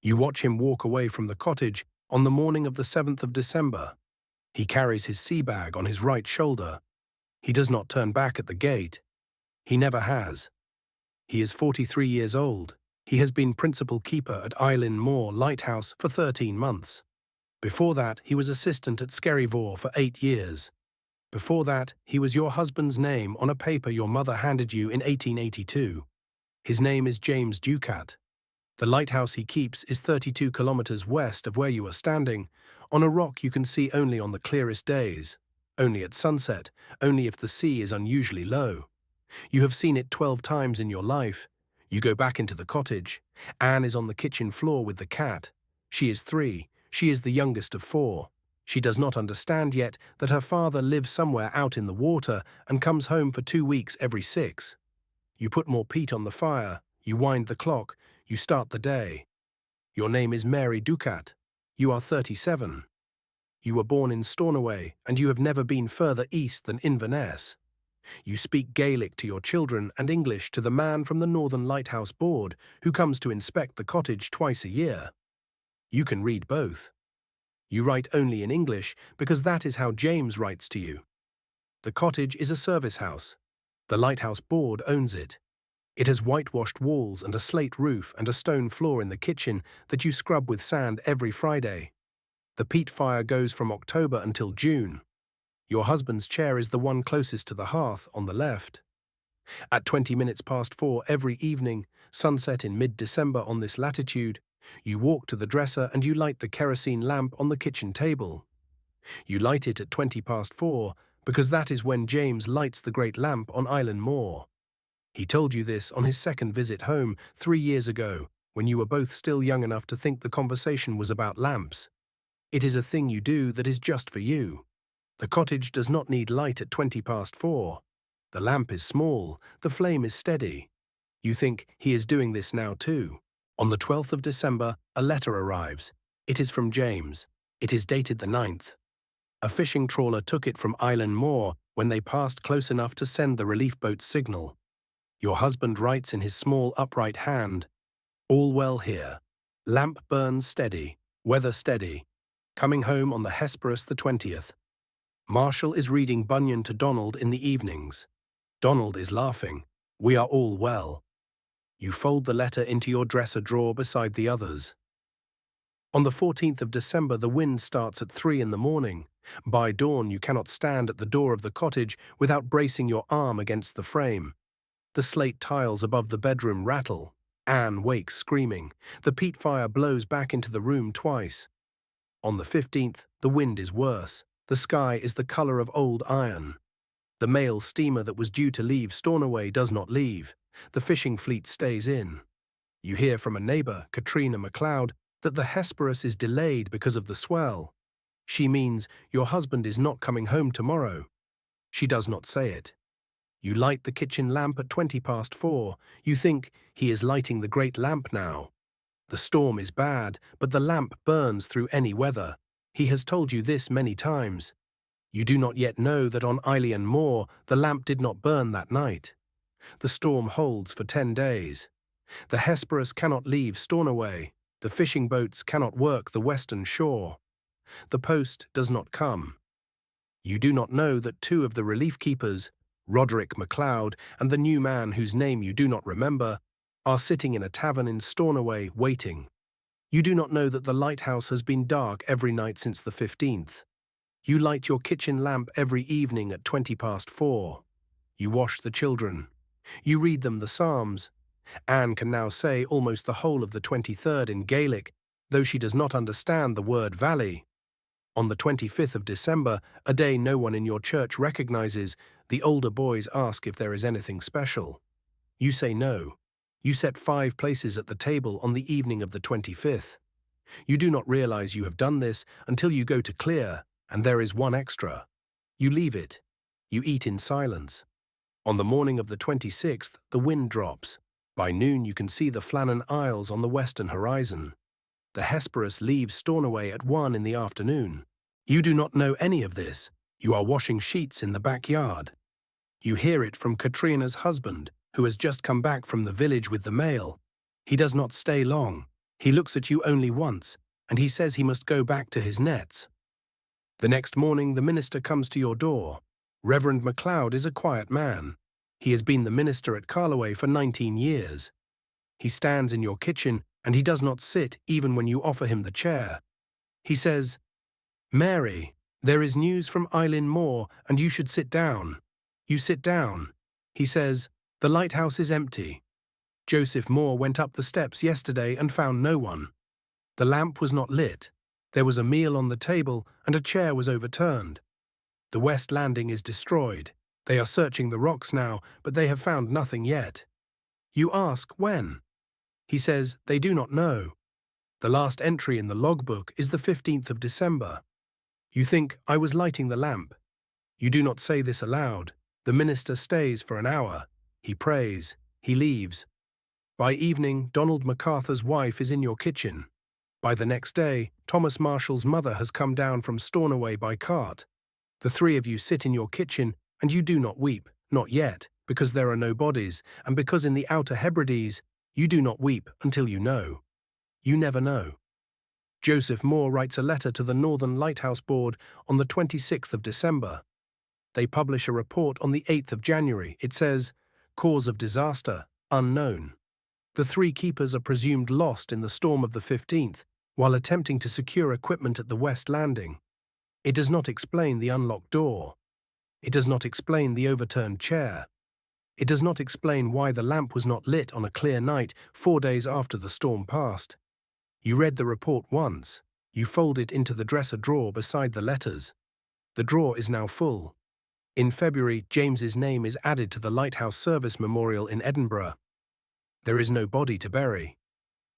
You watch him walk away from the cottage on the morning of the 7th of December. He carries his sea bag on his right shoulder. He does not turn back at the gate. He never has. He is 43 years old. He has been principal keeper at Eilean Mor Lighthouse for 13 months. Before that, he was assistant at Skerryvore for 8 years. Before that, he was your husband's name on a paper your mother handed you in 1882. His name is James Ducat. The lighthouse he keeps is 32 kilometers west of where you are standing, on a rock you can see only on the clearest days, only at sunset, only if the sea is unusually low. You have seen it 12 times in your life. You go back into the cottage. Anne is on the kitchen floor with the cat. She is 3. She is the youngest of 4. She does not understand yet that her father lives somewhere out in the water and comes home for 2 weeks every 6. You put more peat on the fire. You wind the clock. You start the day. Your name is Mary Ducat. You are 37. You were born in Stornoway, and you have never been further east than Inverness. You speak Gaelic to your children and English to the man from the Northern Lighthouse Board who comes to inspect the cottage twice a year. You can read both. You write only in English because that is how James writes to you. The cottage is a service house. The Lighthouse Board owns it. It has whitewashed walls and a slate roof and a stone floor in the kitchen that you scrub with sand every Friday. The peat fire goes from October until June. Your husband's chair is the one closest to the hearth on the left. At 20 minutes past 4 every evening, sunset in mid-December on this latitude, you walk to the dresser and you light the kerosene lamp on the kitchen table. You light it at 20 past 4 because that is when James lights the great lamp on Eilean Mor. He told you this on his second visit home 3 years ago, when you were both still young enough to think the conversation was about lamps. It is a thing you do that is just for you. The cottage does not need light at 20 past 4. The lamp is small, the flame is steady. You think he is doing this now too. On the 12th of December, a letter arrives. It is from James. It is dated the 9th. A fishing trawler took it from Eilean Mor when they passed close enough to send the relief boat's signal. Your husband writes in his small upright hand, "All well here. Lamp burns steady, weather steady. Coming home on the Hesperus the 20th. Marshall is reading Bunyan to Donald in the evenings. Donald is laughing. We are all well." You fold the letter into your dresser drawer beside the others. On the 14th of December, the wind starts at 3 in the morning. By dawn, you cannot stand at the door of the cottage without bracing your arm against the frame. The slate tiles above the bedroom rattle. Anne wakes screaming. The peat fire blows back into the room twice. On the 15th, the wind is worse. The sky is the colour of old iron. The mail steamer that was due to leave Stornoway does not leave. The fishing fleet stays in. You hear from a neighbour, Katrina MacLeod, that the Hesperus is delayed because of the swell. She means your husband is not coming home tomorrow. She does not say it. You light the kitchen lamp at 20 past 4. You think he is lighting the great lamp now. The storm is bad, but the lamp burns through any weather. He has told you this many times. You do not yet know that on Eilean Mor the lamp did not burn that night. The storm holds for 10 days. The Hesperus cannot leave Stornoway. The fishing boats cannot work the western shore. The post does not come. You do not know that 2 of the relief keepers, Roderick MacLeod and the new man whose name you do not remember, are sitting in a tavern in Stornoway waiting. You do not know that the lighthouse has been dark every night since the 15th. You light your kitchen lamp every evening at 20 past 4. You wash the children. You read them the Psalms. Anne can now say almost the whole of the 23rd in Gaelic, though she does not understand the word valley. On the 25th of December, a day no one in your church recognizes, the older boys ask if there is anything special. You say no. You set 5 places at the table on the evening of the 25th. You do not realize you have done this until you go to clear, and there is 1 extra. You leave it. You eat in silence. On the morning of the 26th, the wind drops. By noon you can see the Flannan Isles on the western horizon. The Hesperus leaves Stornoway at 1 in the afternoon. You do not know any of this. You are washing sheets in the backyard. You hear it from Katrina's husband, who has just come back from the village with the mail. He does not stay long. He looks at you only once, and he says he must go back to his nets. The next morning the minister comes to your door. Reverend MacLeod is a quiet man. He has been the minister at Carloway for 19 years. He stands in your kitchen, and he does not sit even when you offer him the chair. He says, "Mary, there is news from Eilean Mor, and you should sit down." You sit down. He says, "The lighthouse is empty. Joseph Moore went up the steps yesterday and found no one. The lamp was not lit. There was a meal on the table, and a chair was overturned. The west landing is destroyed. They are searching the rocks now, but they have found nothing yet." You ask when. He says they do not know. The last entry in the logbook is the 15th of December. You think, "I was lighting the lamp." You do not say this aloud. The minister stays for an hour. He prays. He leaves. By evening, Donald MacArthur's wife is in your kitchen. By the next day, Thomas Marshall's mother has come down from Stornoway by cart. The three of you sit in your kitchen, and you do not weep, not yet, because there are no bodies, and because in the Outer Hebrides, you do not weep until you know. You never know. Joseph Moore writes a letter to the Northern Lighthouse Board on the 26th of December. They publish a report on the 8th of January. It says, "Cause of disaster, unknown." The three keepers are presumed lost in the storm of the 15th, while attempting to secure equipment at the west landing. It does not explain the unlocked door. It does not explain the overturned chair. It does not explain why the lamp was not lit on a clear night 4 days after the storm passed. You read the report once. You fold it into the dresser drawer beside the letters. The drawer is now full. In February, James's name is added to the Lighthouse Service Memorial in Edinburgh. There is no body to bury.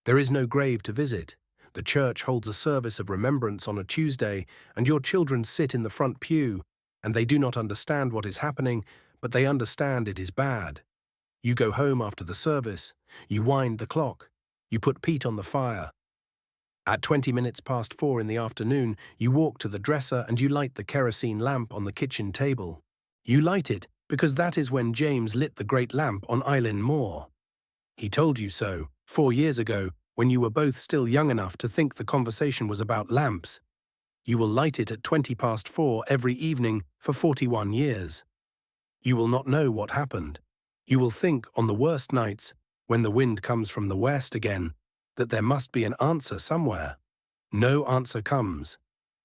There is no grave to visit. The church holds a service of remembrance on a Tuesday, and your children sit in the front pew, and they do not understand what is happening, but they understand it is bad. You go home after the service. You wind the clock. You put peat on the fire. At 20 minutes past 4 in the afternoon, you walk to the dresser and you light the kerosene lamp on the kitchen table. You light it because that is when James lit the great lamp on Eilean Mor. He told you so 4 years ago, when you were both still young enough to think the conversation was about lamps. You will light it at 20 past 4 every evening for 41 years. You will not know what happened. You will think on the worst nights, when the wind comes from the west again, that there must be an answer somewhere. No answer comes.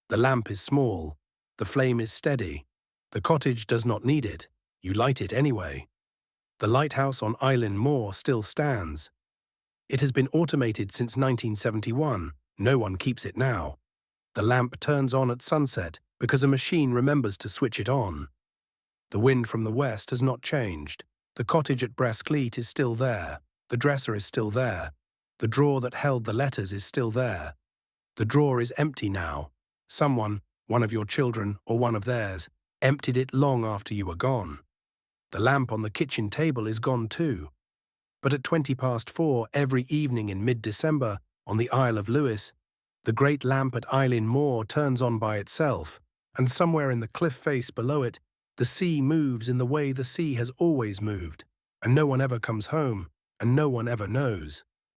The lamp is small. The flame is steady. The cottage does not need it. You light it anyway. The lighthouse on Eilean Mor still stands. It has been automated since 1971. No one keeps it now. The lamp turns on at sunset because a machine remembers to switch it on. The wind from the west has not changed. The cottage at Breasclete is still there. The dresser is still there. The drawer that held the letters is still there. The drawer is empty now. Someone, one of your children or one of theirs, emptied it long after you were gone. The lamp on the kitchen table is gone too. But at 20 past 4 every evening in mid-December, on the Isle of Lewis, the great lamp at Eilean Mor turns on by itself, and somewhere in the cliff face below it, the sea moves in the way the sea has always moved, and no one ever comes home, and no one ever knows.